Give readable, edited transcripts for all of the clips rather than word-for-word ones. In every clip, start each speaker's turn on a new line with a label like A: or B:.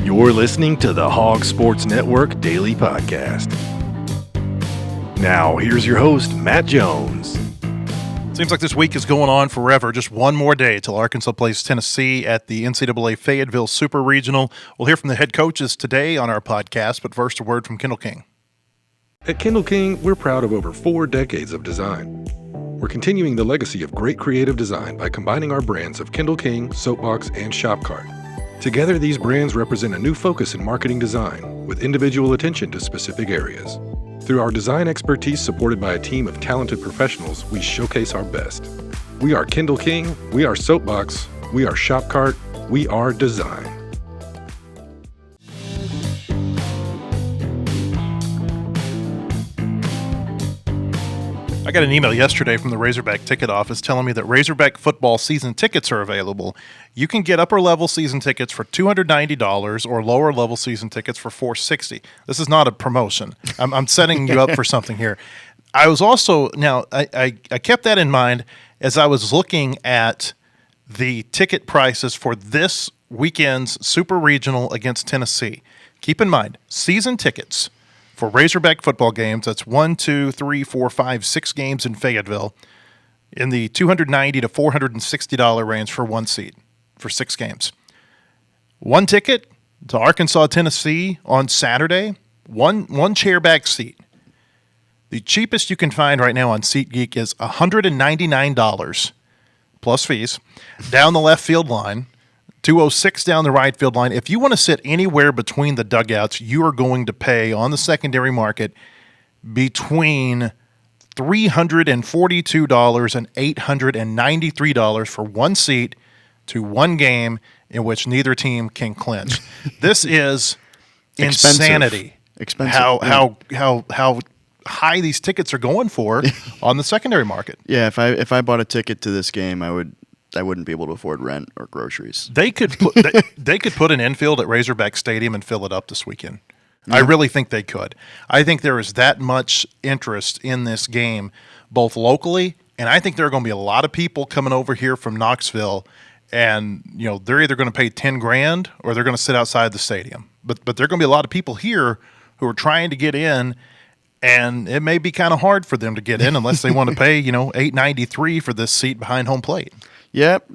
A: You're listening to the Hog Sports Network Daily Podcast. Now, here's your host, Matt Jones.
B: Seems like this week is going on forever. Just one more day till Arkansas plays Tennessee at the NCAA Fayetteville Super Regional. We'll hear from the head coaches today on our podcast, but first a word from Kendall King.
C: At Kendall King, we're proud of over 4 decades of design. We're continuing the legacy of great creative design by combining our brands of Kendall King, Soapbox, and Shopcart. Together, these brands represent a new focus in marketing design with individual attention to specific areas. Through our design expertise supported by a team of talented professionals, we showcase our best. We are Kendall King, we are Soapbox, we are Shopcart, we are design.
B: I got an email yesterday from the Razorback ticket office telling me that Razorback football season tickets are available. You can get upper-level season tickets for $290 or lower-level season tickets for $460. This is not a promotion. I'm setting you up for something here. I was also I kept that in mind as I was looking at the ticket prices for this weekend's Super Regional against Tennessee. Keep in mind, season tickets for Razorback football games, that's 1, 2, 3, 4, 5, 6 games in Fayetteville, in the $290 to $460 range for one seat for 6 games. One ticket to Arkansas, Tennessee on Saturday, one chair back seat. The cheapest you can find right now on SeatGeek is $199 plus fees down the left field line. 206 down the right field line. If you want to sit anywhere between the dugouts, you are going to pay on the secondary market between $342 and $893 for one seat to one game in which neither team can clinch. This is insanity.
D: Expensive.
B: How high these tickets are going for on the secondary market.
D: Yeah, if I bought a ticket to this game, I wouldn't be able to afford rent or groceries.
B: They could put they could put an infield at Razorback Stadium and fill it up this weekend. Yeah. I really think they could. I think there is that much interest in this game, both locally, and I think there are going to be a lot of people coming over here from Knoxville, and they're either going to pay $10,000 or they're going to sit outside the stadium. But there are going to be a lot of people here who are trying to get in. And it may be kind of hard for them to get in unless they want to pay, $893 for this seat behind home plate.
D: Yep.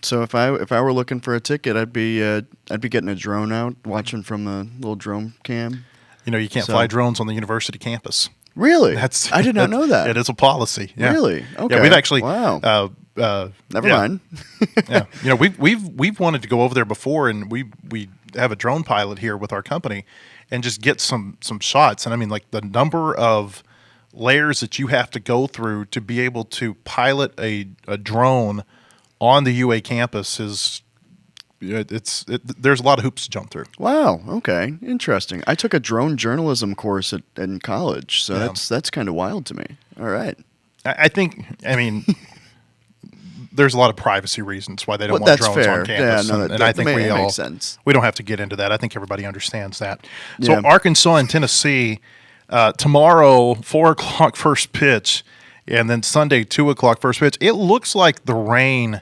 D: So if I were looking for a ticket, I'd be getting a drone out, watching from the little drone cam.
B: You can't fly drones on the university campus.
D: Really? I did not know that.
B: It is a policy. Yeah.
D: Really? Okay.
B: Yeah, we've actually.
D: Wow. Never mind.
B: Yeah. We've wanted to go over there before, and we have a drone pilot here with our company, and just get some shots. And I mean, like the number of layers that you have to go through to be able to pilot a drone on the UA campus is there's a lot of hoops to jump through.
D: Wow. Okay. Interesting. I took a drone journalism course in college, so that's kind of wild to me. All right.
B: I mean, there's a lot of privacy reasons why they don't want drones on campus.
D: Yeah,
B: and I think
D: makes sense.
B: We don't have to get into that. I think everybody understands that. So Arkansas and Tennessee, tomorrow, 4 o'clock first pitch, and then Sunday, 2 o'clock first pitch. It looks like the rain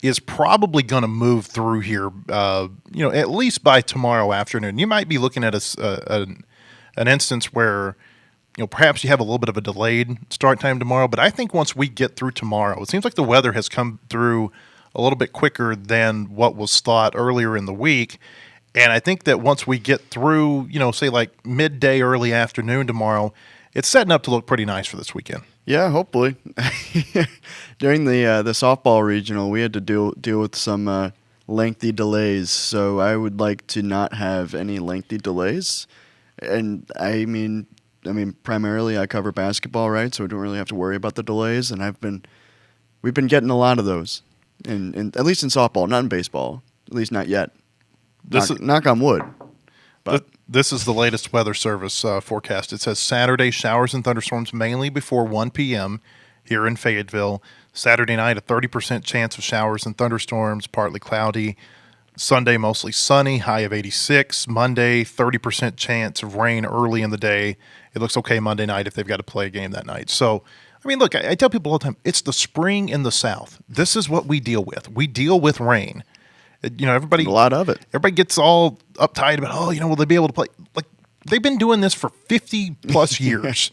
B: is probably going to move through here, at least by tomorrow afternoon. You might be looking at an instance where perhaps you have a little bit of a delayed start time tomorrow, but I think once we get through tomorrow, it seems like the weather has come through a little bit quicker than what was thought earlier in the week. And I think that once we get through, say like midday, early afternoon tomorrow, it's setting up to look pretty nice for this weekend.
D: Yeah, hopefully. During the softball regional, we had to deal with some lengthy delays, so I would like to not have any lengthy delays. And I mean, primarily I cover basketball, right? So we don't really have to worry about the delays, and we've been getting a lot of those, in at least in softball, not in baseball, at least not yet. Knock on wood. But
B: this is the latest weather service forecast. It says Saturday showers and thunderstorms mainly before 1 p.m. here in Fayetteville. Saturday night, a 30% chance of showers and thunderstorms, partly cloudy. Sunday, mostly sunny, high of 86. Monday, 30% chance of rain early in the day. It looks okay Monday night if they've got to play a game that night. So, I mean, look, I tell people all the time, it's the spring in the South. This is what we deal with. We deal with rain. Everybody
D: A lot of it.
B: Everybody gets all uptight about, will they be able to play? Like, they've been doing this for 50 plus years,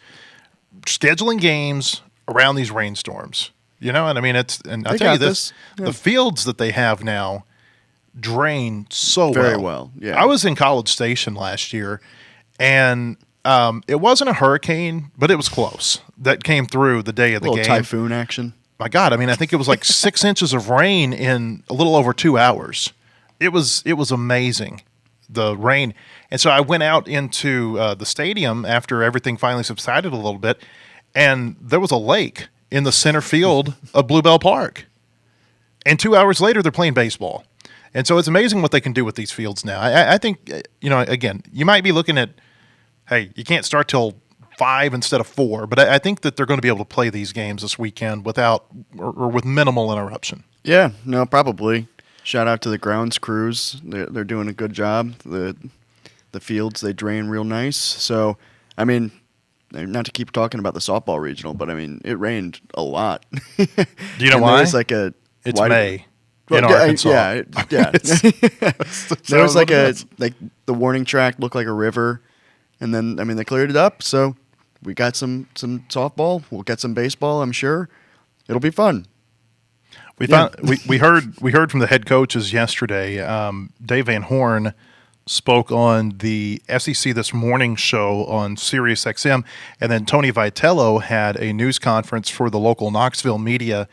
B: scheduling games around these rainstorms. And I mean, I'll tell you this, the fields that they have now drain so
D: Very well. Yeah.
B: I was in College Station last year, and it wasn't a hurricane, but it was close. That came through the day of the
D: a little
B: game.
D: typhoon action.
B: My God, I mean, I think it was like 6 inches of rain in a little over 2 hours. It was amazing, the rain. And so I went out into the stadium after everything finally subsided a little bit, and there was a lake in the center field of Bluebell Park. And 2 hours later, they're playing baseball. And so it's amazing what they can do with these fields now. I think, again, you might be looking at, hey, you can't start till 5 instead of 4, but I think that they're going to be able to play these games this weekend without or with minimal interruption.
D: Yeah, no, probably. Shout out to the grounds crews. They're doing a good job. The fields, they drain real nice. So, I mean, not to keep talking about the softball regional, but I mean, it rained a lot.
B: Do you know why?
D: It's
B: May in Arkansas.
D: Yeah. There was the warning track looked like a river, and then they cleared it up. So we got some softball. We'll get some baseball. I'm sure it'll be fun.
B: We heard from the head coaches yesterday. Dave Van Horn spoke on the SEC This Morning show on Sirius XM, and then Tony Vitello had a news conference for the local Knoxville media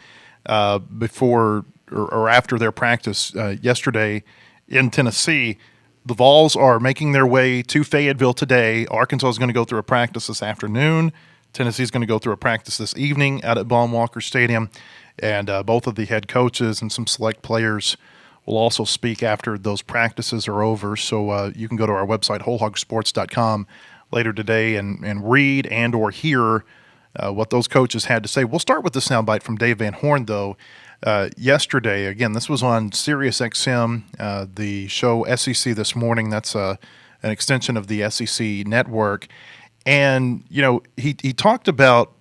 B: before or after their practice yesterday in Tennessee. The Vols are making their way to Fayetteville today. Arkansas is going to go through a practice this afternoon. Tennessee is going to go through a practice this evening out at Baum-Walker Stadium. And both of the head coaches and some select players will also speak after those practices are over. So you can go to our website, wholehogsports.com, later today and read and or hear what those coaches had to say. We'll start with the soundbite from Dave Van Horn, though. Yesterday, again, this was on Sirius XM, the show SEC This Morning. That's an extension of the SEC network. And, he talked about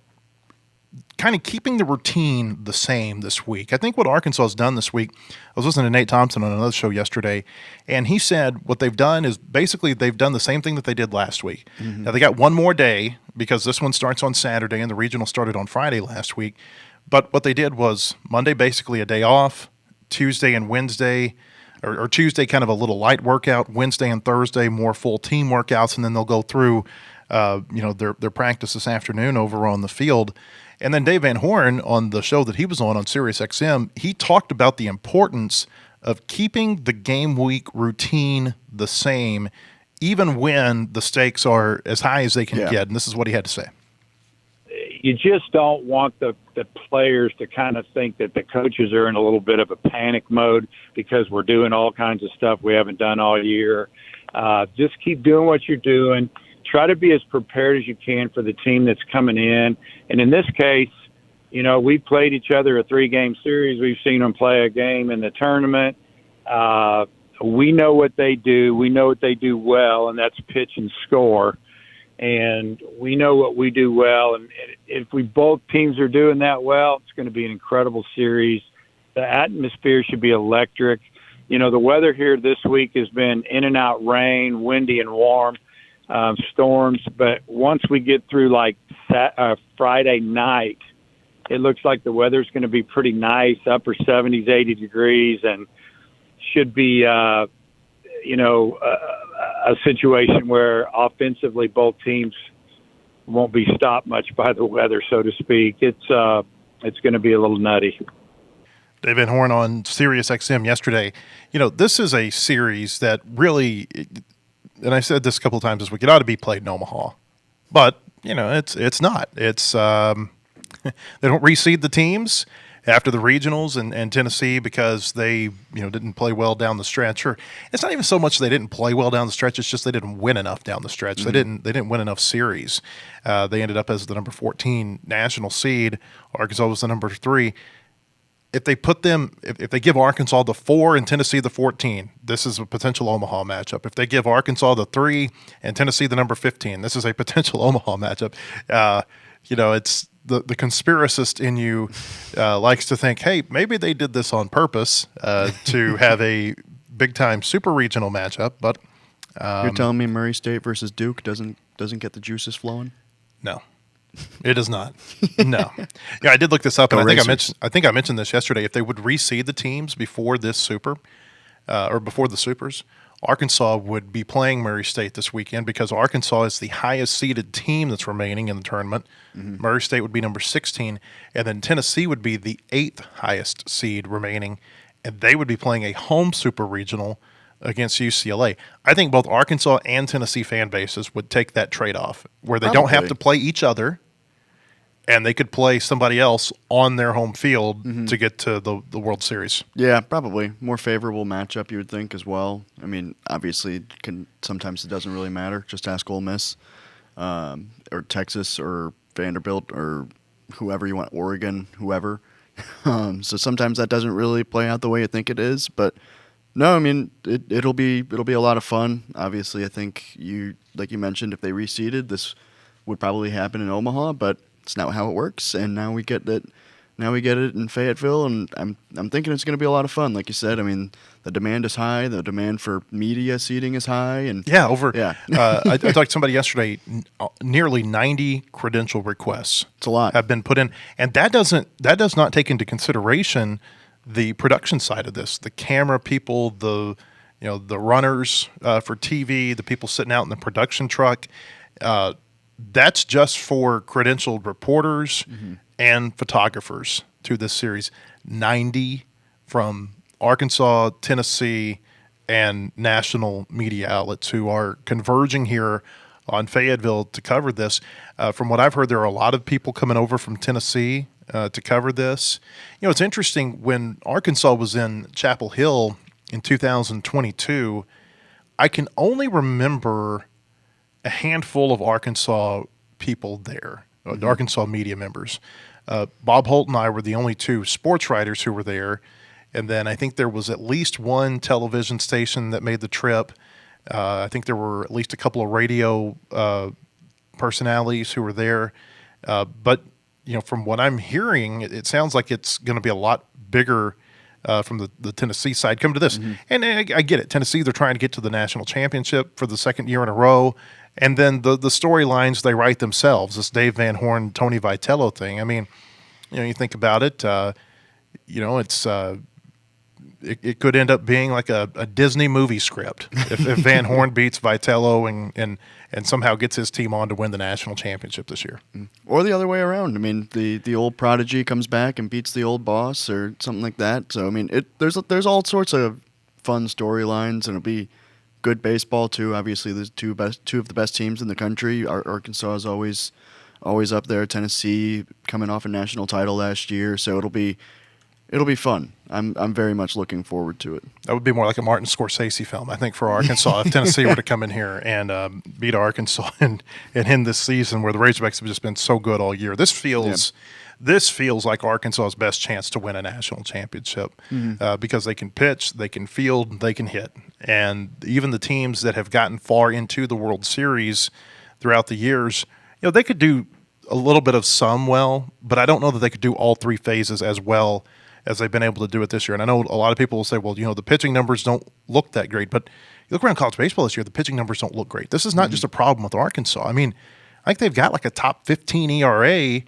B: kind of keeping the routine the same this week. I think what Arkansas has done this week, I was listening to Nate Thompson on another show yesterday, and he said what they've done is basically they've done the same thing that they did last week. Mm-hmm. Now, they got one more day because this one starts on Saturday and the regional started on Friday last week. But what they did was Monday basically a day off, Tuesday and Wednesday, or Tuesday kind of a little light workout, Wednesday and Thursday more full team workouts, and then they'll go through their practice this afternoon over on the field. And then Dave Van Horn, on the show that he was on Sirius XM, he talked about the importance of keeping the game week routine the same, even when the stakes are as high as they can get. And this is what he had to say.
E: You just don't want the players to kind of think that the coaches are in a little bit of a panic mode because we're doing all kinds of stuff we haven't done all year. Just keep doing what you're doing. Try to be as prepared as you can for the team that's coming in. And in this case, we played each other a 3-game series. We've seen them play a game in the tournament. We know what they do. We know what they do well, and that's pitch and score. And we know what we do well. And if both teams are doing that well, it's going to be an incredible series. The atmosphere should be electric. The weather here this week has been in and out rain, windy and warm. Storms, but once we get through Friday night, it looks like the weather's going to be pretty nice, upper 70s, 80 degrees, and should be, a situation where offensively both teams won't be stopped much by the weather, so to speak. It's going to be a little nutty.
B: Dave Van Horn on Sirius XM yesterday. This is a series that really. And I said this a couple of times this week, it ought to be played in Omaha. But, it's not. It's they don't reseed the teams after the regionals and Tennessee because they, didn't play well down the stretch. Or it's not even so much they didn't play well down the stretch, it's just they didn't win enough down the stretch. Mm-hmm. They didn't win enough series. They ended up as the number 14 national seed. Arkansas was the number 3. If they give Arkansas the 4 and Tennessee the 14, this is a potential Omaha matchup. If they give Arkansas the 3 and Tennessee the number 15, this is a potential Omaha matchup. the conspiracist in you likes to think, hey, maybe they did this on purpose to have a big-time super regional matchup, but
D: You're telling me Murray State versus Duke doesn't get the juices flowing?
B: no. It does not. No. Yeah, I did look this up, and I think I mentioned this yesterday. If they would reseed the teams before this super, or before the supers, Arkansas would be playing Murray State this weekend because Arkansas is the highest seeded team that's remaining in the tournament. Mm-hmm. Murray State would be number 16, and then Tennessee would be the 8th highest seed remaining, and they would be playing a home super regional against UCLA. I think both Arkansas and Tennessee fan bases would take that trade-off where they don't have to play each other, and they could play somebody else on their home field to get to the World Series.
D: Yeah, probably. More favorable matchup, you would think, as well. I mean, obviously, sometimes it doesn't really matter. Just ask Ole Miss or Texas or Vanderbilt or whoever you want, Oregon, whoever. So sometimes that doesn't really play out the way you think it is. But, no, I mean, it'll be a lot of fun. Obviously, I think, like you mentioned, if they reseeded, this would probably happen in Omaha, but it's not how it works, and now we get it. Now we get it in Fayetteville, and I'm thinking it's going to be a lot of fun. Like you said, I mean, the demand is high. The demand for media seating is high, and
B: I talked to somebody yesterday. Nearly 90 credential requests.
D: It's a lot.
B: Have been put in, and that does not take into consideration the production side of this. The camera people, the runners for TV, the people sitting out in the production truck. That's just for credentialed reporters and photographers to this series. 90 from Arkansas, Tennessee, and national media outlets who are converging here on Fayetteville to cover this. From what I've heard, there are a lot of people coming over from Tennessee to cover this. It's interesting, when Arkansas was in Chapel Hill in 2022, I can only remember a handful of Arkansas people there, Arkansas media members. Bob Holt and I were the only two sports writers who were there. And then I think there was at least one television station that made the trip. I think there were at least a couple of radio personalities who were there. But, from what I'm hearing, it sounds like it's going to be a lot bigger from the Tennessee side. Come to this. And I get it. Tennessee, they're trying to get to the national championship for the second year in a row. And then the storylines they write themselves, this Dave Van Horn, Tony Vitello thing. I mean, you think about it, it's it could end up being like a Disney movie script if Van Horn beats Vitello and somehow gets his team on to win the national championship this year.
D: Or the other way around. I mean, the old prodigy comes back and beats the old boss or something like that. So, I mean, there's all sorts of fun storylines, and it'll be good baseball too. Obviously, there's two of the best teams in the country. Arkansas is always up there. Tennessee coming off a national title last year, so it'll be fun. I'm very much looking forward to it.
B: That would be more like a Martin Scorsese film, I think, for Arkansas if Tennessee were to come in here and beat Arkansas and end this season where the Razorbacks have just been so good all year. This feels like Arkansas's best chance to win a national championship because they can pitch, they can field, they can hit. And even the teams that have gotten far into the World Series throughout the years, they could do a little bit of some well, but I don't know that they could do all three phases as well as they've been able to do it this year. And I know a lot of people will say, well, the pitching numbers don't look that great. But you look around college baseball this year, the pitching numbers don't look great. This is not just a problem with Arkansas. I mean, I think they've got like a top 15 ERA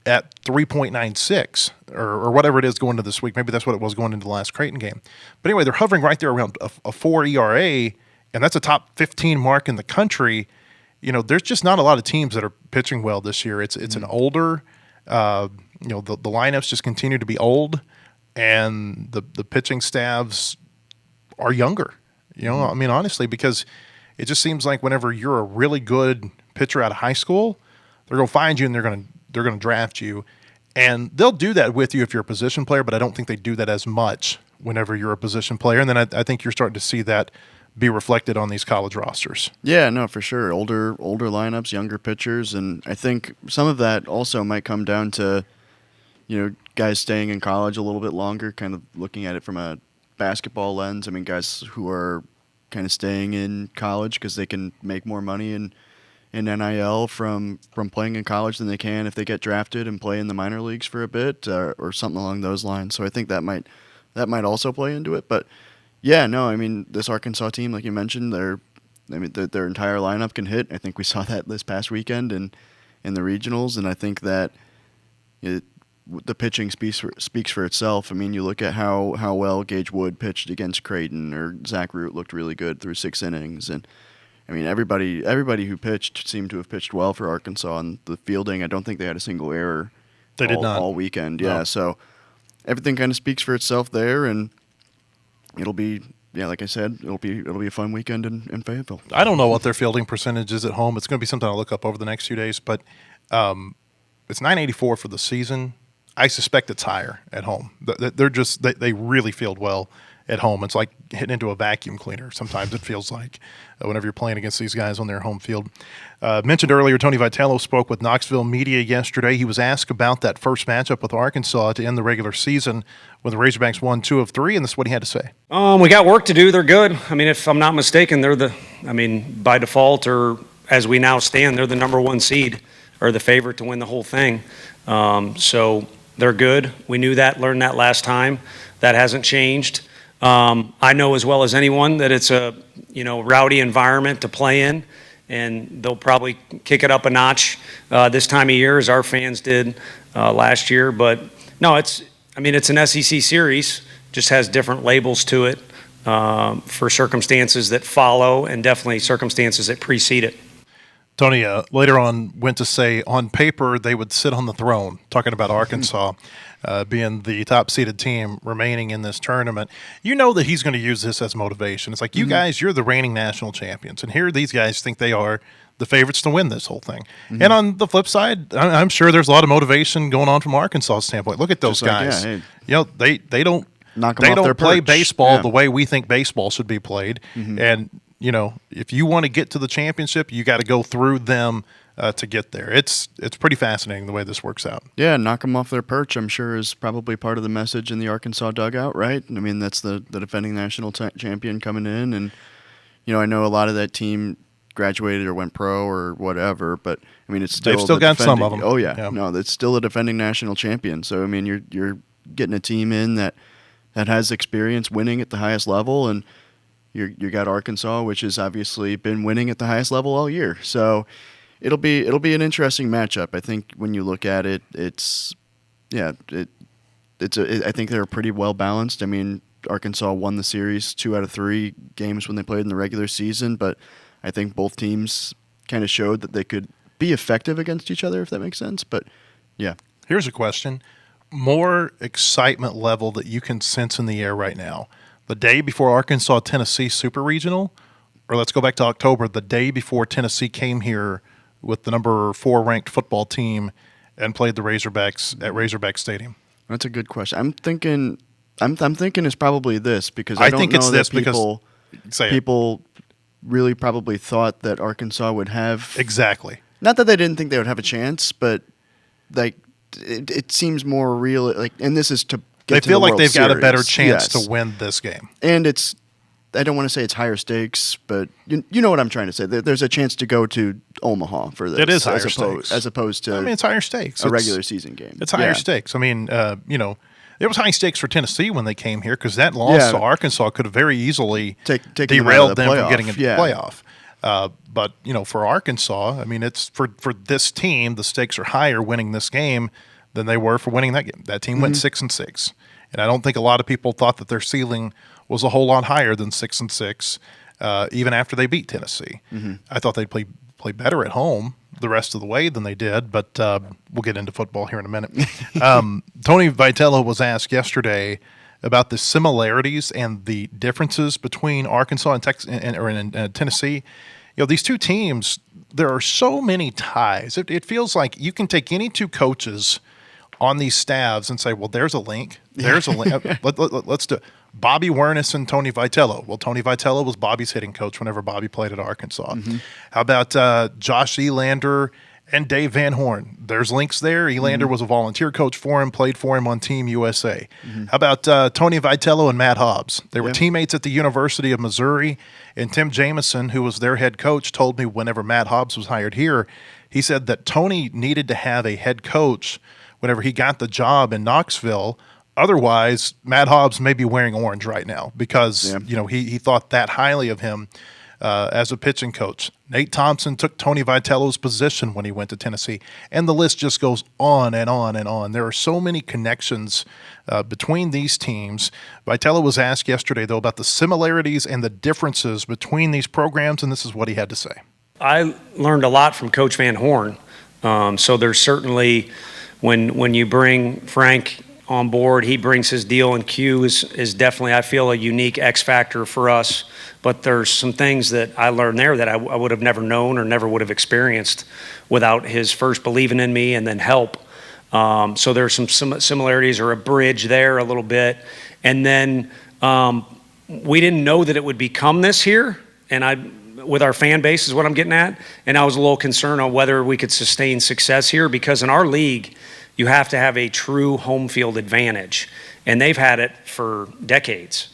B: at 3.96 or whatever it is going into this week. Maybe that's what it was going into the last Creighton game. But anyway, they're hovering right there around a 4 ERA, and that's a top 15 mark in the country. There's just not a lot of teams that are pitching well this year. It's an older, the lineups just continue to be old, and the pitching staffs are younger. I mean, honestly, because it just seems like whenever you're a really good pitcher out of high school, they're going to find you and they're going to draft you, and they'll do that with you if you're a position player. But I don't think they do that as much whenever you're a position player. And then I think you're starting to see that be reflected on these college rosters.
D: Yeah, no, for sure. Older lineups, younger pitchers, and I think some of that also might come down to, guys staying in college a little bit longer, kind of looking at it from a basketball lens. I mean, guys who are kind of staying in college because they can make more money in in NIL from playing in college than they can if they get drafted and play in the minor leagues for a bit or something along those lines. So I think that might also play into it. But yeah, no, I mean this Arkansas team, like you mentioned, their entire lineup can hit. I think we saw that this past weekend in the regionals, and I think that the pitching speaks for itself. I mean, you look at how well Gage Wood pitched against Creighton, or Zach Root looked really good through 6 innings, and I mean everybody who pitched seemed to have pitched well for Arkansas. And the fielding, I don't think they had a single error.
B: They did not
D: all weekend.
B: No.
D: Yeah, so everything kind of speaks for itself there, and it'll be. Yeah, like I said, it'll be a fun weekend in Fayetteville.
B: I don't know what their fielding percentage is at home. It's going to be something I'll look up over the next few days, but it's 984 for the season. I suspect it's higher at home. They really field well at home. It's like hitting into a vacuum cleaner. Sometimes it feels like whenever you're playing against these guys on their home field. Mentioned earlier, Tony Vitello spoke with Knoxville media yesterday. He was asked about that first matchup with Arkansas to end the regular season when the Razorbacks won 2 of 3, and this is what he had to say.
F: We got work to do. They're good. I mean, if I'm not mistaken, by default, or as we now stand, they're the number 1 seed or the favorite to win the whole thing. So they're good. We knew that, learned that last time. That hasn't changed. I know as well as anyone that it's a rowdy environment to play in, and they'll probably kick it up a notch this time of year as our fans did last year. But no, it's an SEC series, just has different labels to it for circumstances that follow and definitely circumstances that precede it.
B: Tony later on went to say on paper they would sit on the throne, talking about Arkansas being the top-seeded team remaining in this tournament. You know that he's going to use this as motivation. It's like, you guys, you're the reigning national champions, and here these guys think they are the favorites to win this whole thing. And on the flip side, I'm sure there's a lot of motivation going on from Arkansas' standpoint. Look at those guys. They don't play baseball the way we think baseball should be played. And if you want to get to the championship, you got to go through them to get there. It's pretty fascinating the way this works out.
D: Yeah, knock them off their perch, I'm sure, is probably part of the message in the Arkansas dugout, right? I mean, that's the defending national champion coming in, and I know a lot of that team graduated or went pro or whatever, but I mean, it's still
B: they've still got some of them.
D: Oh yeah, no, that's still a defending national champion. So I mean, you're getting a team in that has experience winning at the highest level, and you got Arkansas, which has obviously been winning at the highest level all year. So it'll be an interesting matchup. I think when you look at it, I think they're pretty well balanced. I mean, Arkansas won the series 2 out of 3 games when they played in the regular season, but I think both teams kind of showed that they could be effective against each other, if that makes sense. But yeah.
B: Here's a question. More excitement level that you can sense in the air right now, the day before Arkansas-Tennessee Super Regional, or let's go back to October, the day before Tennessee came here with the number 4 ranked football team and played the Razorbacks at Razorback Stadium?
D: That's a good question. I'm thinking it's probably this, because I think it's this because people really probably thought that Arkansas would have
B: exactly.
D: Not that they didn't think they would have a chance, but like it seems more real. Like, and this is to get to the World
B: they've
D: Series.
B: Got a better chance to win this game.
D: And I don't want to say it's higher stakes, but you know what I'm trying to say. There's a chance to go to Omaha for this.
B: It is higher stakes.
D: As opposed to,
B: it's higher stakes.
D: A regular season game.
B: It's higher stakes. I mean, it was high stakes for Tennessee when they came here, because that loss to Arkansas could have very easily derailed them from getting into the playoff. But for Arkansas, I mean, it's for this team, the stakes are higher winning this game than they were for winning that game. That team went 6-6, and I don't think a lot of people thought that their ceiling was a whole lot higher than 6-6, even after they beat Tennessee. I thought they'd play better at home the rest of the way than they did, but we'll get into football here in a minute. Tony Vitello was asked yesterday about the similarities and the differences between Arkansas and Tennessee. These two teams, there are so many ties. It feels like you can take any two coaches on these staffs and say, well, there's a link. There's a link. Let's do it. Bobby Wernis and Tony Vitello. Well, Tony Vitello was Bobby's hitting coach whenever Bobby played at Arkansas. How about Josh Elander and Dave Van Horn? There's links there. Elander was a volunteer coach for him, played for him on Team USA. How about Tony Vitello and Matt Hobbs? They were teammates at the University of Missouri, And Tim Jamison, who was their head coach, told me whenever Matt Hobbs was hired here, he said that Tony needed to have a head coach whenever he got the job in Knoxville. Otherwise, Matt Hobbs may be wearing orange right now because he thought that highly of him as a pitching coach. Nate Thompson took Tony Vitello's position when he went to Tennessee, and the list just goes on and on and on. There are so many connections between these teams. Vitello was asked yesterday, though, about the similarities and the differences between these programs, and this is what he had to say.
F: I learned a lot from Coach Van Horn. So there's certainly, when you bring Frank on board, he brings his deal, and Q is definitely, I feel, a unique X factor for us. But there's some things that I learned there that I would have never known or never would have experienced without his first believing in me and then help. So there's some similarities or a bridge there a little bit. And then we didn't know that it would become this here, and with our fan base is what I'm getting at. And I was a little concerned on whether we could sustain success here, because in our league, you have to have a true home field advantage, and they've had it for decades.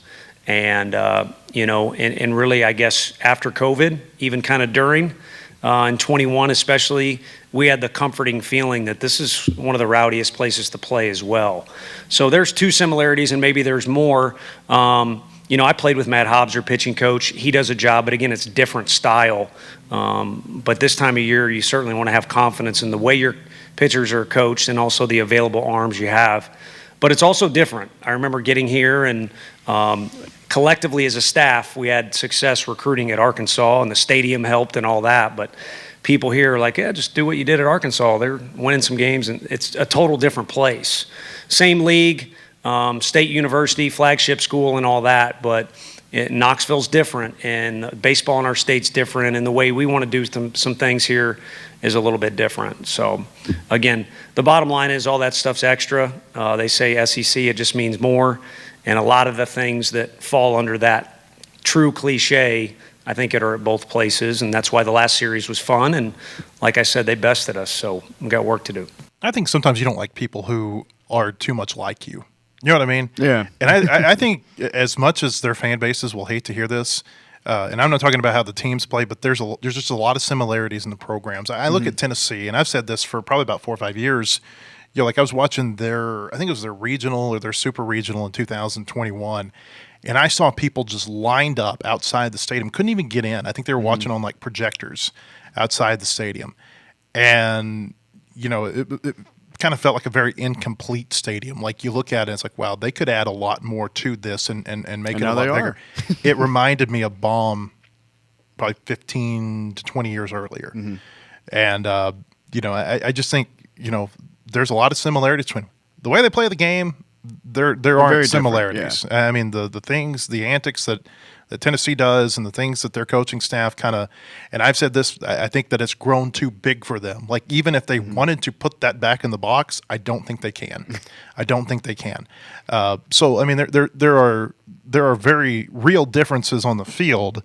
F: And and really, I guess after COVID, even kind of during, in 21 especially, we had the comforting feeling that this is one of the rowdiest places to play as well. So there's two similarities, and maybe there's more. I played with Matt Hobbs, our pitching coach. He does a job, but again, it's a different style. But this time of year, you certainly want to have confidence in the way your pitchers are coached and also the available arms you have. But it's also different. I remember getting here, and collectively as a staff, we had success recruiting at Arkansas, and the stadium helped and all that. But people here are like, yeah, just do what you did at Arkansas. They're winning some games, and it's a total different place. Same league, state university, flagship school, and all that. But Knoxville's different, and baseball in our state's different, and the way we want to do some things here is a little bit different. So, again, the bottom line is all that stuff's extra. They say SEC, it just means more. And a lot of the things that fall under that true cliche, I think it are at both places. And that's why the last series was fun. And like I said, they bested us. So we've got work to do.
B: I think sometimes you don't like people who are too much like you. You know what I mean?
D: Yeah.
B: And I think as much as their fan bases will hate to hear this, and I'm not talking about how the teams play, but there's just a lot of similarities in the programs. I look at Tennessee, and I've said this for probably about 4 or 5 years. Like I was watching I think it was their regional or their super regional in 2021, and I saw people just lined up outside the stadium, couldn't even get in. I think they were watching on like projectors outside the stadium, and it kind of felt like a very incomplete stadium. Like you look at it, it's like, wow, they could add a lot more to this and make it a lot bigger. It reminded me of Baum probably 15 to 20 years earlier. And, I just think, there's a lot of similarities between the way they play the game. There aren't similarities. Yeah. I mean, the things, the antics that Tennessee does and the things that their coaching staff kind of, and I've said this, I think that it's grown too big for them. Like even if they wanted to put that back in the box, I don't think they can. I don't think they can. So, I mean, there are very real differences on the field,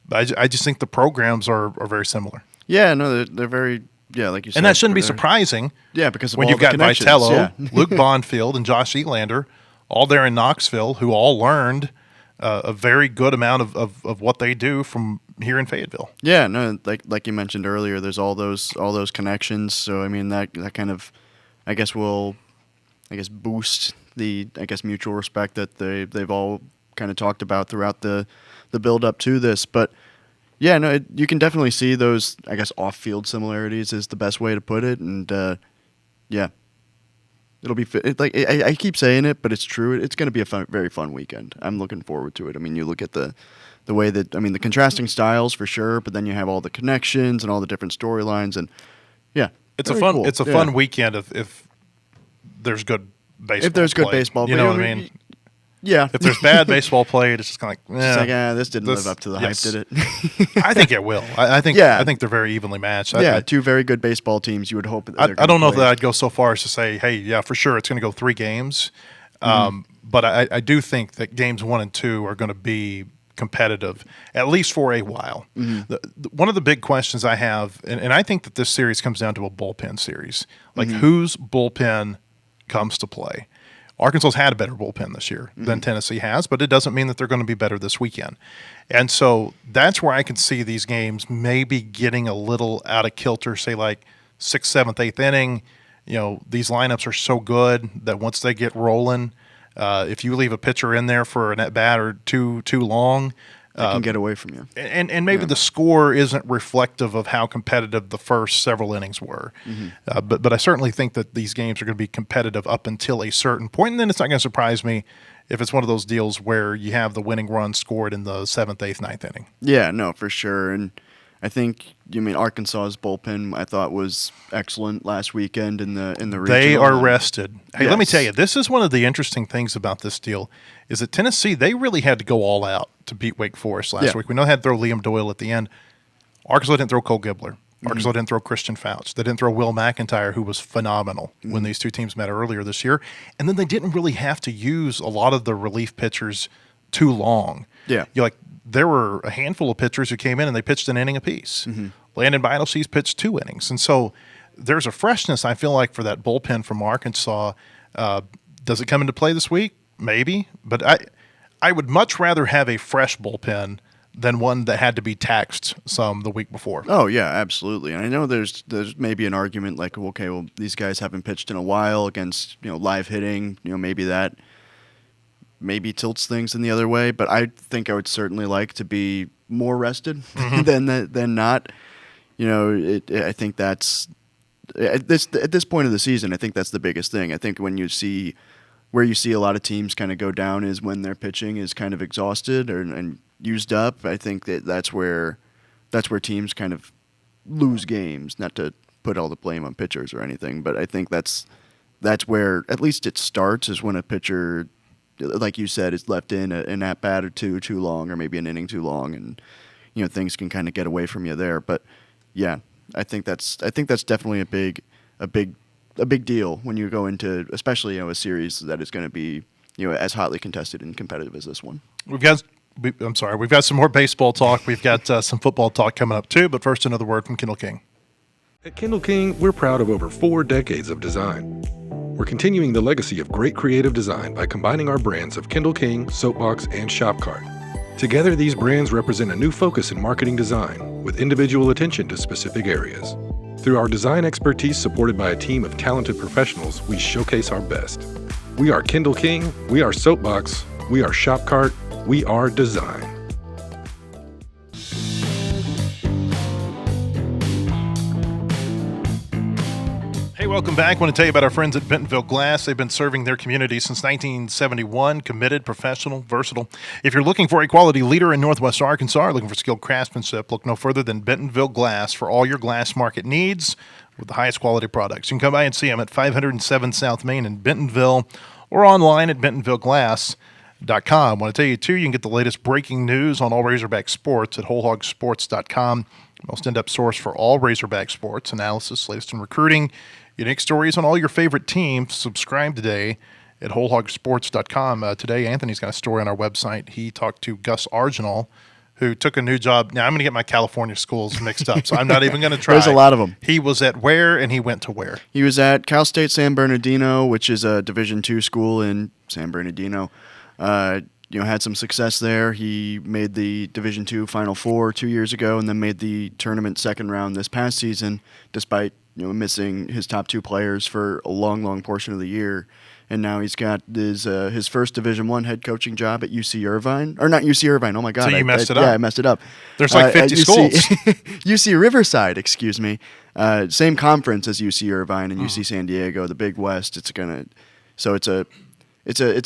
B: but I just think the programs are very similar.
D: Yeah, no, they're very, like you said.
B: And that shouldn't be surprising.
D: Yeah, because of
B: when
D: all
B: you've
D: the
B: got
D: connections.
B: Vitello, Luke Bonfield, and Josh Elander, all there in Knoxville, who all learned a very good amount of what they do from here in Fayetteville.
D: Yeah, no, like you mentioned earlier, there's all those connections. So I mean that kind of, will boost the mutual respect that they've all kind of talked about throughout the build up to this. But yeah, no, you can definitely see those off field similarities is the best way to put it, and yeah. It'll be I keep saying it, but it's true. It's going to be a very fun weekend. I'm looking forward to it. I mean, you look at the way that the contrasting styles for sure, but then you have all the connections and all the different storylines, and yeah,
B: it's a fun fun weekend if there's good baseball.
D: If there's good
B: play.
D: baseball,
B: you know what I mean?
D: Yeah.
B: If there's bad baseball played, it's just kind of like,
D: this didn't live up to the hype, did it?
B: I think it will. I think they're very evenly matched.
D: Two very good baseball teams. You would hope that
B: I don't know that I'd go so far as to say, hey, yeah, for sure, it's going to go 3 games. But I do think that games 1 and 2 are going to be competitive, at least for a while. One of the big questions I have, and I think that this series comes down to a bullpen series, like whose bullpen comes to play. Arkansas's had a better bullpen this year than Tennessee has, but it doesn't mean that they're going to be better this weekend. And so that's where I can see these games maybe getting a little out of kilter, say like 6th, 7th, 8th inning. These lineups are so good that once they get rolling, if you leave a pitcher in there for an at-bat or too long,
D: They can get away from you.
B: And maybe the score isn't reflective of how competitive the first several innings were. But I certainly think that these games are going to be competitive up until a certain point, and then it's not going to surprise me if it's one of those deals where you have the winning run scored in the 7th, 8th, 9th inning.
D: Yeah, no, for sure. And I think Arkansas's bullpen I thought was excellent last weekend in the regional.
B: They are rested. Hey, let me
D: Yes.
B: tell you, this is one of the interesting things about this deal is that Tennessee, they really had to go all out to beat Wake Forest last week. We know they had to throw Liam Doyle at the end. Arkansas didn't throw Cole Gibbler. Arkansas didn't throw Christian Fouts. They didn't throw Will McIntyre, who was phenomenal when these two teams met earlier this year. And then they didn't really have to use a lot of the relief pitchers too long.
D: Yeah.
B: There were a handful of pitchers who came in and they pitched an inning apiece. Landon Vitello pitched 2 innings. And so there's a freshness, I feel like, for that bullpen from Arkansas. Does it come into play this week? Maybe. But I would much rather have a fresh bullpen than one that had to be taxed some the week before.
D: Oh, yeah, absolutely. And I know there's maybe an argument like, okay, well, these guys haven't pitched in a while against, live hitting. Maybe that tilts things in the other way. But I think I would certainly like to be more rested than not. I think that's at this point of the season. I think that's the biggest thing. I think when you see a lot of teams kind of go down is when their pitching is kind of exhausted and used up. I think that's where teams kind of lose games. Not to put all the blame on pitchers or anything, but I think that's where at least it starts is when a pitcher, like you said, is left in an at bat or two too long, or maybe an inning too long, and things can kind of get away from you there. But yeah, I think that's definitely a big deal when you go into, especially a series that is going to be as hotly contested and competitive as this one.
B: We've got some more baseball talk. We've got some football talk coming up too. But first, another word from Kendall King.
C: At Kendall King, we're proud of over 4 decades of design. We're continuing the legacy of great creative design by combining our brands of Kendall King, Soapbox, and Shopcart. Together, these brands represent a new focus in marketing design with individual attention to specific areas. Through our design expertise supported by a team of talented professionals, we showcase our best. We are Kendall King, we are Soapbox, we are Shopcart, we are design.
B: Hey, welcome back. I want to tell you about our friends at Bentonville Glass. They've been serving their community since 1971. Committed, professional, versatile. If you're looking for a quality leader in Northwest Arkansas, looking for skilled craftsmanship, look no further than Bentonville Glass for all your glass market needs with the highest quality products. You can come by and see them at 507 South Main in Bentonville or online at bentonvilleglass.com. I want to tell you, too, you can get the latest breaking news on all Razorback sports at wholehogsports.com. Most in-depth source for all Razorback sports, analysis, latest in recruiting, unique stories on all your favorite teams. Subscribe today at wholehogsports.com. Today, Anthony's got a story on our website. He talked to Gus Arginal, who took a new job. Now, I'm going to get my California schools mixed up, so I'm not even going to try.
D: There's a lot of them.
B: He was at where, and he went to where?
D: He was at Cal State San Bernardino, which is a Division II school in San Bernardino. Had some success there. He made the Division II Final Four 2 years ago, and then made the tournament second round this past season, despite missing his top 2 players for a long portion of the year. And now he's got his first Division I head coaching job at UC Irvine. Or not UC Irvine, oh my God.
B: So you messed it up.
D: Yeah, I messed it up.
B: There's like 50 schools.
D: UC Riverside, excuse me. Same conference as UC Irvine and UC San Diego, the Big West. It's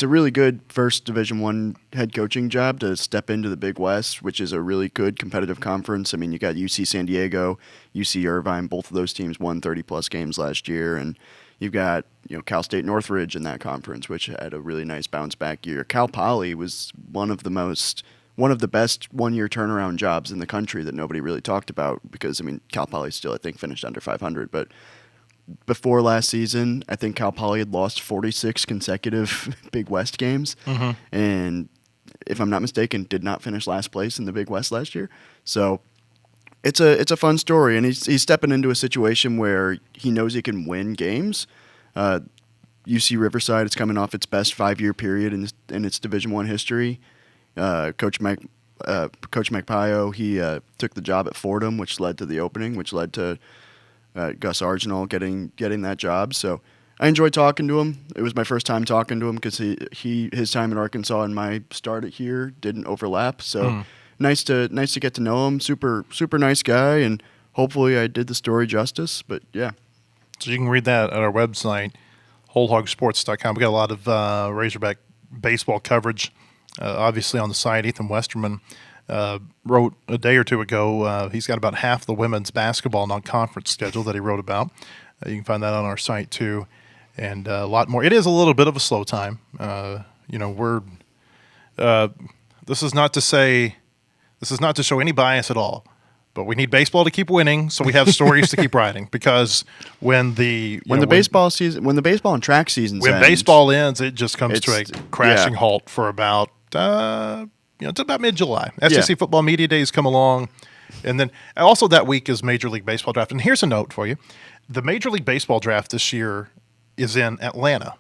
D: a really good first Division I head coaching job to step into the Big West, which is a really good competitive conference. I mean, you got UC San Diego, UC Irvine. Both of those teams won 30-plus games last year, and you've got Cal State Northridge in that conference, which had a really nice bounce back year. Cal Poly was one of the best one-year turnaround jobs in the country that nobody really talked about because Cal Poly still I think finished under 500, but before last season, I think Cal Poly had lost 46 consecutive Big West games, and if I'm not mistaken, did not finish last place in the Big West last year. So it's a fun story, and he's stepping into a situation where he knows he can win games. UC Riverside is coming off its best 5-year period in its Division I history. Coach Magpio, he took the job at Fordham, which led to the opening, which led to Gus Argenal getting that job. So I enjoyed talking to him. It was my first time talking to him because his time in Arkansas and my start at here didn't overlap. So nice to get to know him. Super nice guy, and hopefully I did the story justice. But yeah.
B: So you can read that at our website, wholehogsports.com. We got a lot of Razorback baseball coverage, obviously on the site. Ethan Westerman wrote a day or two ago. He's got about half the women's basketball non-conference schedule that he wrote about. You can find that on our site too, and a lot more. It is a little bit of a slow time. We're. This is not to show any bias at all. But we need baseball to keep winning, so we have stories to keep writing. Because when the
D: baseball and track seasons
B: baseball ends, it just comes to a crashing halt for about it's about mid-July. SEC football media days come along, and then also that week is Major League Baseball draft. And here's a note for you: the Major League Baseball draft this year is in Atlanta.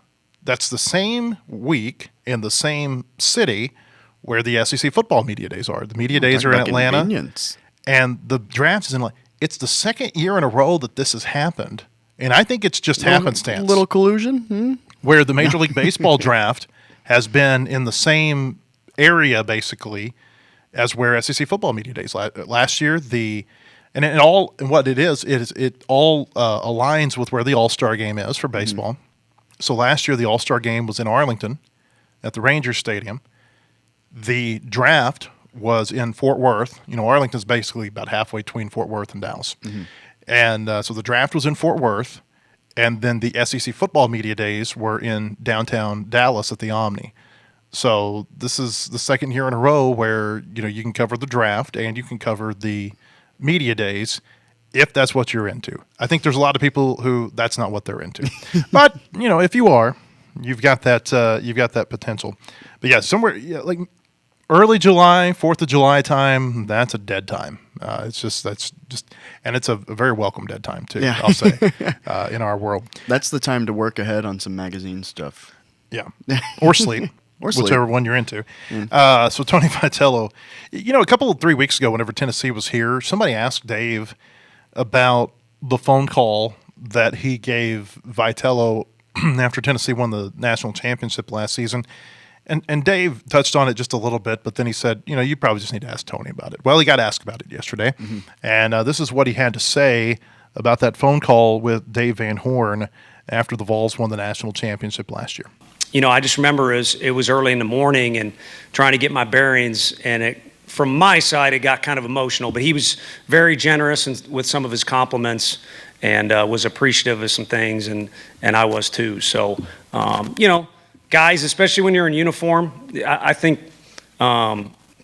B: That's the same week in the same city where the SEC football media days are. The media days are in Atlanta. And the draft is in. It's the second year in a row that this has happened, and I think it's just happenstance.
D: Little collusion,
B: where the Major League Baseball draft has been in the same area basically as where SEC football media days last year. It all aligns with where the All-Star game is for baseball. Mm-hmm. So last year the All-Star game was in Arlington at the Rangers Stadium. The draft was in Fort Worth. Arlington's basically about halfway between Fort Worth and Dallas. Mm-hmm. And so the draft was in Fort Worth, and then the SEC football media days were in downtown Dallas at the Omni. So this is the second year in a row where you can cover the draft and you can cover the media days if that's what you're into. I think there's a lot of people who that's not what they're into. But, if you are, you've got that potential. But yeah, somewhere like early July, 4th of July time, that's a dead time. And it's a very welcome dead time too, yeah. I'll say, in our world.
D: That's the time to work ahead on some magazine stuff.
B: Yeah. Or sleep. Whichever one you're into. So Tony Vitello, a couple of 3 weeks ago, whenever Tennessee was here, somebody asked Dave about the phone call that he gave Vitello after Tennessee won the national championship last season. And Dave touched on it just a little bit, but then he said, you probably just need to ask Tony about it. Well, he got asked about it yesterday, and this is what he had to say about that phone call with Dave Van Horn after the Vols won the national championship last year.
F: I just remember it was early in the morning and trying to get my bearings, and from my side, it got kind of emotional, but he was very generous with some of his compliments and was appreciative of some things, and I was too. So, guys, especially when you're in uniform, I think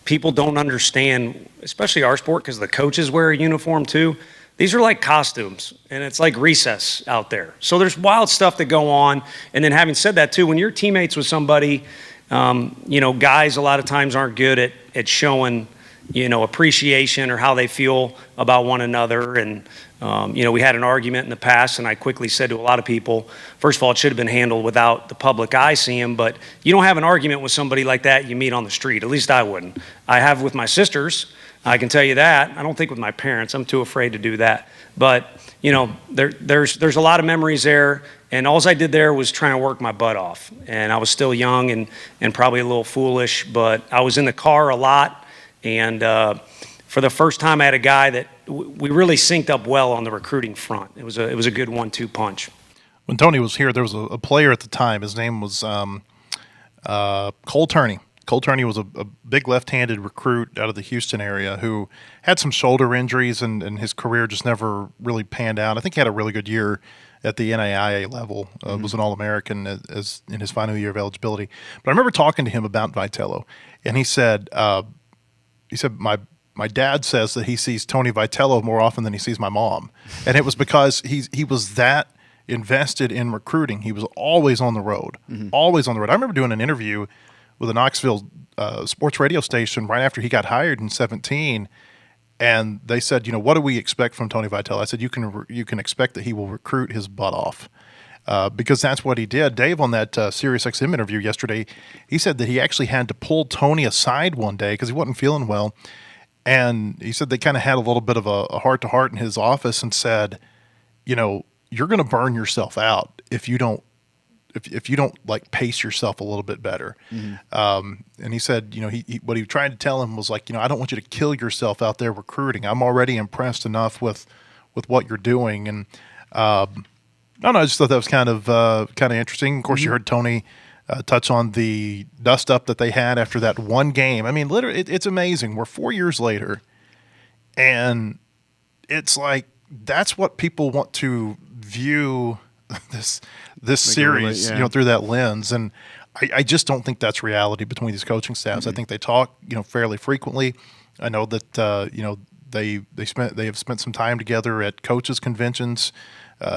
F: people don't understand, especially our sport, because the coaches wear a uniform too. These are like costumes, and it's like recess out there. So there's wild stuff that go on. And then having said that too, when you're teammates with somebody, guys a lot of times aren't good at showing, appreciation or how they feel about one another. And, we had an argument in the past, and I quickly said to a lot of people, first of all, it should have been handled without the public eye seeing, but you don't have an argument with somebody like that you meet on the street. At least I wouldn't. I have with my sisters. I can tell you that. I don't think with my parents. I'm too afraid to do that. But, there's a lot of memories there, and all I did there was trying to work my butt off. And I was still young and probably a little foolish, but I was in the car a lot, and for the first time I had a guy that we really synced up well on the recruiting front. It was a good 1-2 punch.
B: When Tony was here, there was a player at the time. His name was Cole Turney. Cole Turney was a big left-handed recruit out of the Houston area who had some shoulder injuries, and his career just never really panned out. I think he had a really good year at the NAIA level, was an All-American as in his final year of eligibility. But I remember talking to him about Vitello, and he said, my dad says that he sees Tony Vitello more often than he sees my mom. And it was because he was that invested in recruiting. He was always on the road, always on the road. I remember doing an interview with a Knoxville sports radio station right after he got hired in 2017, and they said, what do we expect from Tony Vitello? I said, you can expect that he will recruit his butt off. because that's what he did. Dave, on that SiriusXM interview yesterday, he said that he actually had to pull Tony aside one day because he wasn't feeling well. And he said they kind of had a little bit of a heart-to-heart in his office and said, you're going to burn yourself out if you don't like pace yourself a little bit better. And he said, he what he tried to tell him was like, I don't want you to kill yourself out there recruiting. I'm already impressed enough with what you're doing. And I don't know, I just thought that was kind of interesting. Of course, you heard Tony touch on the dust up that they had after that one game. I mean, literally, it's amazing. We're 4 years later, and it's like that's what people want to view this series, through that lens. And I just don't think that's reality between these coaching staffs. I think they talk, fairly frequently. I know that they have spent some time together at coaches conventions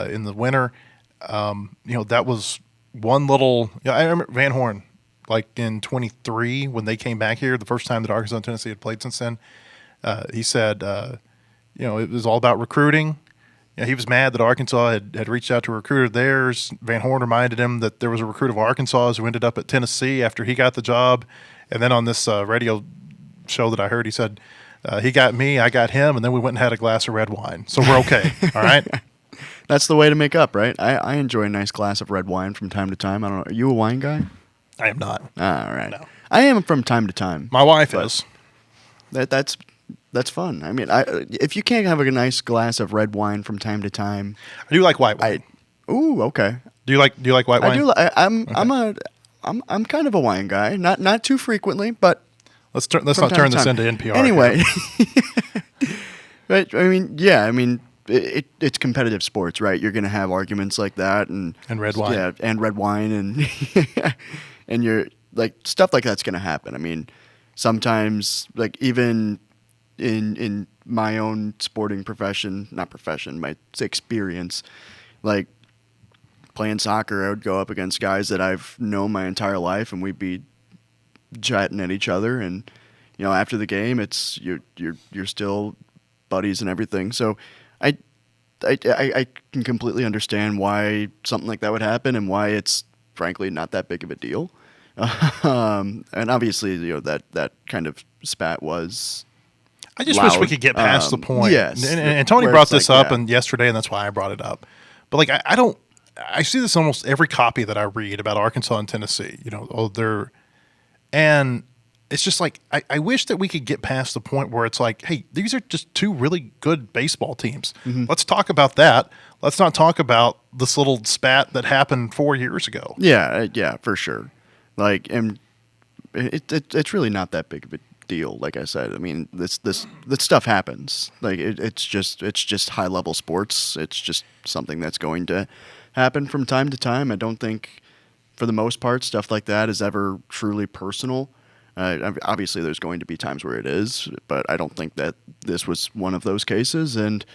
B: in the winter. That was one little. I remember Van Horn, like in 23 when they came back here, the first time that Arkansas and Tennessee had played since then. He said, it was all about recruiting. He was mad that Arkansas had reached out to a recruiter of theirs. Van Horn reminded him that there was a recruit of Arkansas's who ended up at Tennessee after he got the job. And then on this radio show that I heard, he said, he got me, I got him, and then we went and had a glass of red wine. So we're okay, all right?
D: That's the way to make up, right? I enjoy a nice glass of red wine from time to time. I don't know. Are you a wine guy?
B: I am not.
D: All right.
B: No.
D: I am from time to time.
B: My wife is.
D: That's fun. I mean, if you can't have a nice glass of red wine from time to time,
B: I do like white wine.
D: Okay.
B: Do you like white wine?
D: I do. I'm kind of a wine guy. Not too frequently, but
B: let's not turn this into NPR.
D: Anyway, but I mean, it's competitive sports, right? You're going to have arguments like that, and
B: red wine,
D: and red wine, and and you're like stuff like that's going to happen. I mean, sometimes like even in my own sporting my experience, like playing soccer, I would go up against guys that I've known my entire life, and we'd be chatting at each other, and after the game, it's you're still buddies and everything. So I can completely understand why something like that would happen and why it's frankly not that big of a deal. And obviously, that kind of spat was.
B: I just
D: loud.
B: wish we could get past the point.
D: Yes,
B: and Tony brought this up and yesterday, and that's why I brought it up. But like, I see this almost every copy that I read about Arkansas and Tennessee. And it's just like I wish that we could get past the point where it's like, hey, these are just two really good baseball teams. Mm-hmm. Let's talk about that. Let's not talk about this little spat that happened 4 years ago.
D: Yeah, for sure. Like, and it's really not that big of a deal. Like I said, I mean, this stuff happens. Like it's just high level sports. It's just something that's going to happen from time to time. I don't think, for the most part, stuff like that is ever truly personal. Obviously, there's going to be times where it is, but I don't think that this was one of those cases. And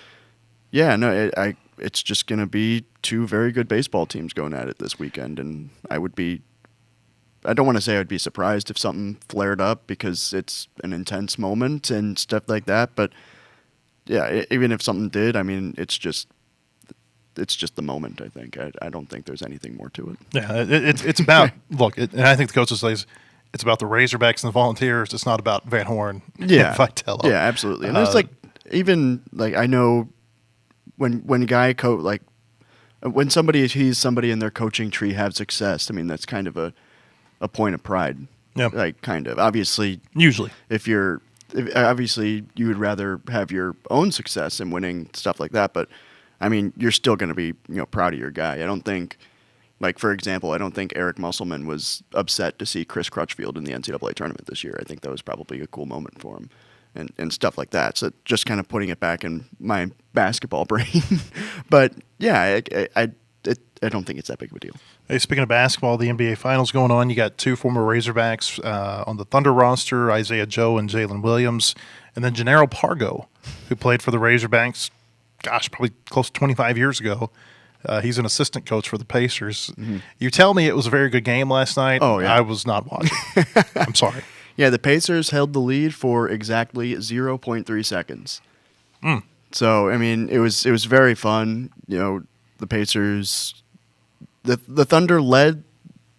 D: yeah, no, it's just going to be two very good baseball teams going at it this weekend, and I don't want to say I'd be surprised if something flared up because it's an intense moment and stuff like that. But yeah, even if something did, I mean, it's just the moment. I think I don't think there's anything more to it.
B: Yeah, it's about look, and I think the coaches say it's about the Razorbacks and the Volunteers. It's not about Van Horn and Vitello.
D: Yeah, absolutely. And there's I know when a guy when somebody sees somebody in their coaching tree have success, I mean, that's kind of a point of pride.
B: Yeah.
D: Like, kind of. Obviously,
B: usually,
D: obviously you would rather have your own success in winning stuff like that, but I mean, you're still going to be, proud of your guy. I don't think, like, for example, I don't think Eric Musselman was upset to see Chris Crutchfield in the NCAA tournament this year. I think that was probably a cool moment for him and stuff like that. So just kind of putting it back in my basketball brain. But yeah, I don't think it's that big of a deal.
B: Hey, speaking of basketball, the NBA Finals going on. You got two former Razorbacks on the Thunder roster, Isaiah Joe and Jalen Williams, and then Gennaro Pargo, who played for the Razorbacks, probably close to 25 years ago. He's an assistant coach for the Pacers. Mm-hmm. You tell me it was a very good game last night.
D: Oh, yeah.
B: I was not watching. I'm sorry.
D: Yeah, the Pacers held the lead for exactly 0.3 seconds. So, I mean, it was very fun. The Pacers the Thunder led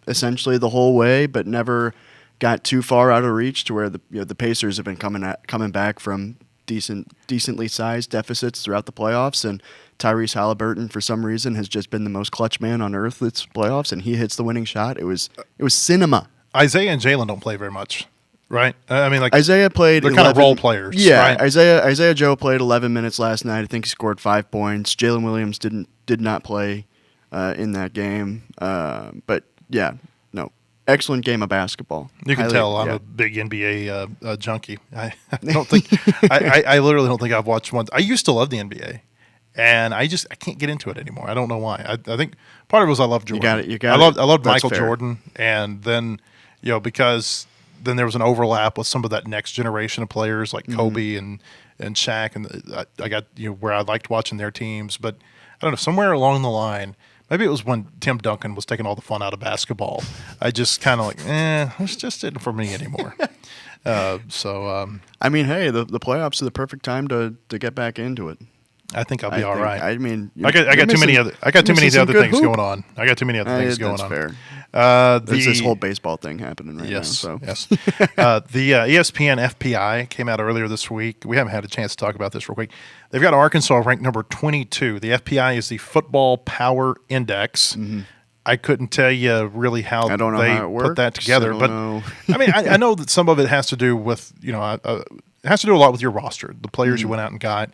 D: essentially the whole way, but never got too far out of reach to where the Pacers have been coming back from decently sized deficits throughout the playoffs, and Tyrese Halliburton for some reason has just been the most clutch man on earth this playoffs, and he hits the winning shot. It was cinema.
B: Isaiah and Jalen don't play very much, right? I mean, like
D: Isaiah played.
B: They're kind of role players.
D: Yeah,
B: right?
D: Isaiah Joe played 11 minutes last night. I think he scored 5 points. Jalen Williams did not play in that game, but yeah, no. Excellent game of basketball.
B: You can tell I'm a big NBA junkie. I don't think I literally don't think I've watched one. I used to love the NBA, and I can't get into it anymore. I don't know why. I think part of it was I love Jordan.
D: You got it.
B: I loved
D: That's
B: Michael
D: fair.
B: Jordan, and then because then there was an overlap with some of that next generation of players like Kobe and Shaq, and I got where I liked watching their teams. But I don't know, somewhere along the line. Maybe it was when Tim Duncan was taking all the fun out of basketball. I just kind of this just isn't for me anymore.
D: I mean, hey, the playoffs are the perfect time to get back into it.
B: I think I'll be all right.
D: I mean,
B: I got too many other things going on. I got too many other things going
D: that's
B: on.
D: Fair. There's this whole baseball thing happening right now. So.
B: Yes. The ESPN FPI came out earlier this week. We haven't had a chance to talk about this real quick. They've got Arkansas ranked number 22. The FPI is the Football Power Index. Mm-hmm. I couldn't tell you really how they put that together, but I mean, I know that some of it has to do with it has to do a lot with your roster, the players you went out and got.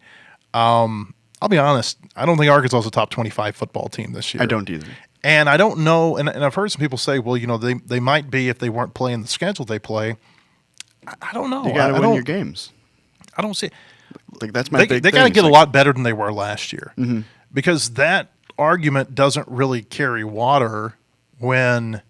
B: I'll be honest, I don't think Arkansas is a top 25 football team this year.
D: I don't either.
B: And I don't know, and I've heard some people say, well, they might be if they weren't playing the schedule they play. I don't know.
D: You got to win your games.
B: I don't see it.
D: Like, that's my big thing.
B: They got to get a lot better than they were last year because that argument doesn't really carry water when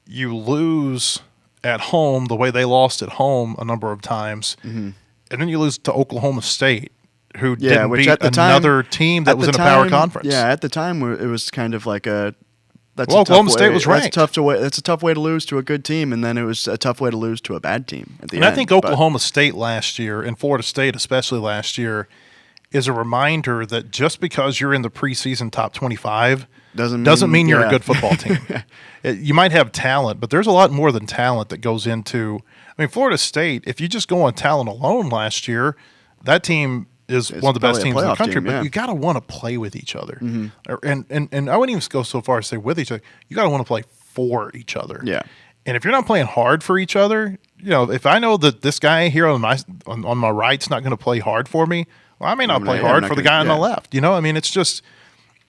B: you lose at home the way they lost at home a number of times, and then you lose to Oklahoma State, who didn't beat another team that was in a power conference.
D: Yeah, at the time it was kind of like
B: Oklahoma State was ranked.
D: That's a tough way to lose to a good team, and then it was a tough way to lose to a bad team at the end.
B: And I think Oklahoma State last year, and Florida State especially last year, is a reminder that just because you're in the preseason top 25 doesn't mean you're a good football team. You might have talent, but there's a lot more than talent that goes into. I mean, Florida State, if you just go on talent alone last year, that team is one of the best teams in the country, but you got to want to play with each other. And I wouldn't even go so far as to say with each other. You got to want to play for each other.
D: Yeah.
B: And if you're not playing hard for each other, if I know that this guy here on my right's not going to play hard for me, well, I may not play hard for the guy on the left. I mean, it's just,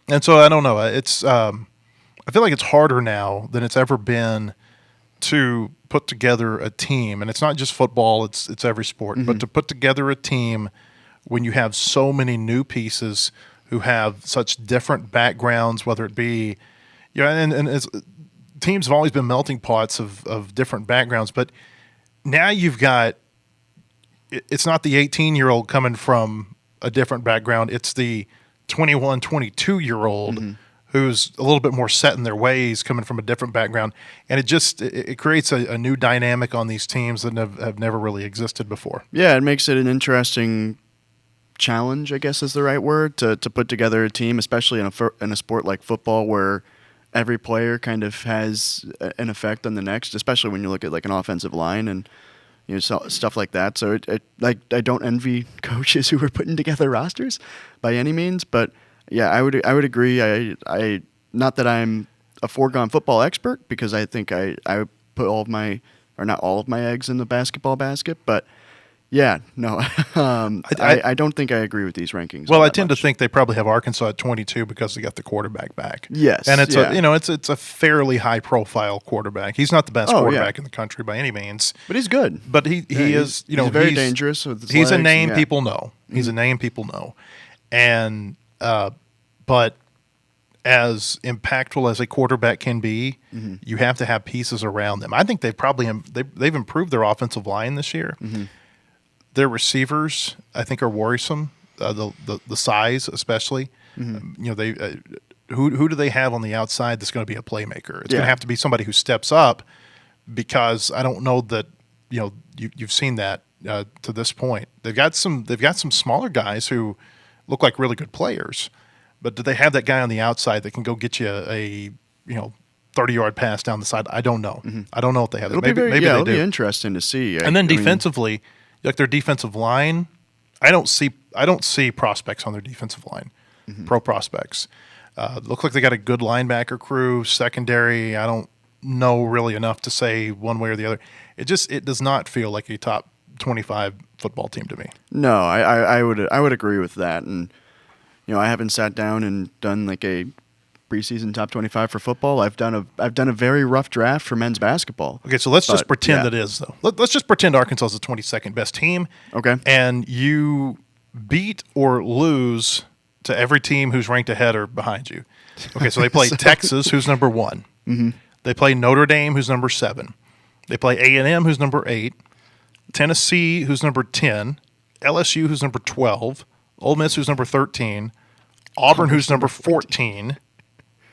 B: and so I don't know. It's I feel like it's harder now than it's ever been to put together a team, and it's not just football; it's every sport. But to put together a team when you have so many new pieces who have such different backgrounds, whether it be, and teams have always been melting pots of different backgrounds, but now you've got, it's not the 18-year-old coming from a different background. It's the 21, 22-year-old who's a little bit more set in their ways coming from a different background. And it creates a new dynamic on these teams that have never really existed before.
D: Yeah, it makes it an interesting challenge, I guess is the right word, to put together a team, especially in a sport like football where every player kind of has an effect on the next, especially when you look at like an offensive line and stuff like that. So I don't envy coaches who are putting together rosters by any means, but yeah, I would agree. I not that I'm a foregone football expert, because I think I put not all of my eggs in the basketball basket, but yeah, no, I don't think I agree with these rankings.
B: Well, I tend to think they probably have Arkansas at 22 because they got the quarterback back.
D: Yes,
B: and it's a fairly high profile quarterback. He's not the best quarterback in the country by any means,
D: but he's good.
B: But he is
D: he's very dangerous with his
B: he's
D: legs,
B: a name people know. He's a name people know, and but as impactful as a quarterback can be, you have to have pieces around them. I think they've improved their offensive line this year. Their receivers, I think, are worrisome. The size, especially. They who do they have on the outside that's going to be a playmaker? It's going to have to be somebody who steps up, because I don't know that you've seen that to this point. They've got some smaller guys who look like really good players, but do they have that guy on the outside that can go get you a 30-yard pass down the side. I don't know. I don't know if they have it. Maybe
D: it'll
B: they do.
D: be interesting to see.
B: And then defensively, like their defensive line, I don't see prospects on their defensive line, pro prospects. Look like they got a good linebacker crew. Secondary, I don't know really enough to say one way or the other. It does not feel like a top 25 football team to me.
D: No, I would agree with that. And I haven't sat down and done like a preseason top 25 for football. I've done a very rough draft for men's basketball.
B: Okay, so let's just pretend that it is though. Let's just pretend Arkansas is the 22nd best team.
D: Okay,
B: and you beat or lose to every team who's ranked ahead or behind you. Okay, so they play Texas, who's number 1. Mm-hmm. They play Notre Dame, who's number 7. They play A&M, who's number 8. Tennessee, who's number 10. LSU, who's number 12. Ole Miss, who's number 13. Auburn, who's number 14.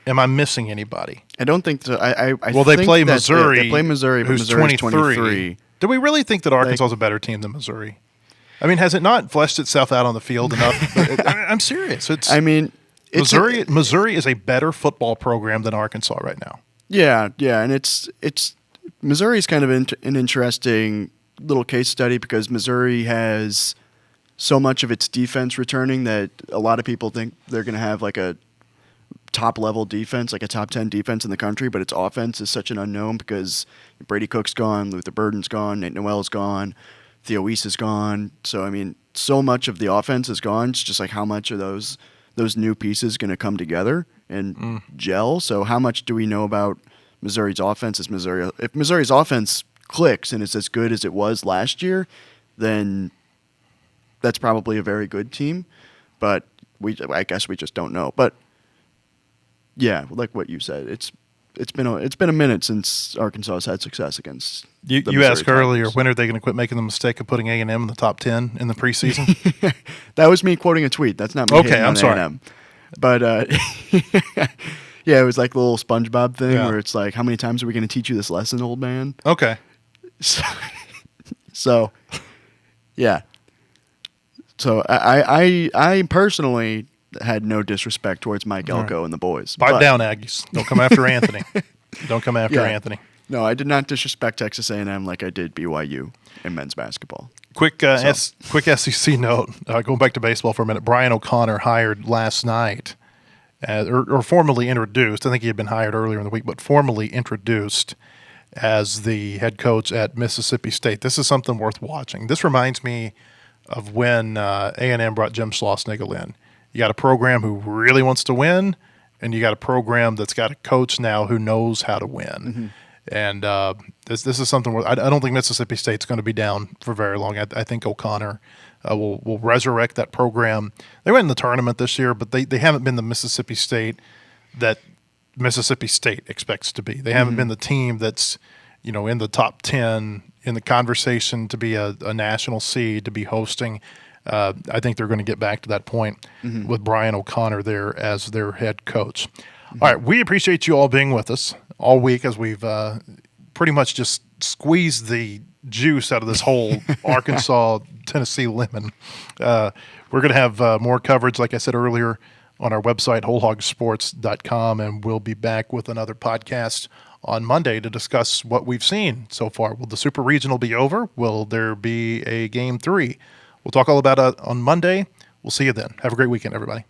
B: Am I missing anybody?
D: I don't think so.
B: They play Missouri.
D: They play Missouri, but
B: who's
D: Missouri's
B: 23. Do we really think that Arkansas is a better team than Missouri? I mean, has it not fleshed itself out on the field enough? I'm serious. Missouri is a better football program than Arkansas right now.
D: Yeah, and it's Missouri's kind of an interesting little case study because Missouri has so much of its defense returning that a lot of people think they're going to have like a top-level defense, like a top 10 defense in the country, but its offense is such an unknown because Brady Cook's gone, Luther Burden's gone, Nate Noel's gone, Theo Weiss is gone. So, I mean, so much of the offense is gone. It's just like how much are those new pieces going to come together and gel? So how much do we know about Missouri's offense? If Missouri's offense clicks and it's as good as it was last year, then that's probably a very good team. But I guess we just don't know. But yeah, like what you said, it's been a minute since Arkansas has had success against.
B: You asked earlier, when are they going to quit making the mistake of putting A&M in the top 10 in the preseason?
D: That was me quoting a tweet. That's not me.
B: Okay, I'm sorry.
D: A&M. But yeah, it was like the little SpongeBob thing where it's like, how many times are we going to teach you this lesson, old man?
B: Okay.
D: So yeah. So I personally had no disrespect towards Mike Elko and the boys.
B: Pipe down, Aggies. Don't come after Anthony. Don't come after Anthony.
D: No, I did not disrespect Texas A&M like I did BYU in men's basketball.
B: Quick SEC note, going back to baseball for a minute. Brian O'Connor hired last night, or formally introduced. I think he had been hired earlier in the week, but formally introduced as the head coach at Mississippi State. This is something worth watching. This reminds me of when A&M brought Jim Schlossnagle in. You got a program who really wants to win, and you got a program that's got a coach now who knows how to win. Mm-hmm. And this is something where I don't think Mississippi State's going to be down for very long. I think O'Connor will resurrect that program. They went in the tournament this year, but they haven't been the Mississippi State that Mississippi State expects to be. They haven't been the team that's in the top 10 in the conversation to be a national seed, to be hosting. I think they're going to get back to that point with Brian O'Connor there as their head coach. All right, we appreciate you all being with us all week as we've pretty much just squeezed the juice out of this whole Arkansas-Tennessee lemon. We're going to have more coverage, like I said earlier, on our website, wholehogsports.com, and we'll be back with another podcast on Monday to discuss what we've seen so far. Will the Super Regional be over? Will there be a Game 3? We'll talk all about it on Monday. We'll see you then. Have a great weekend, everybody.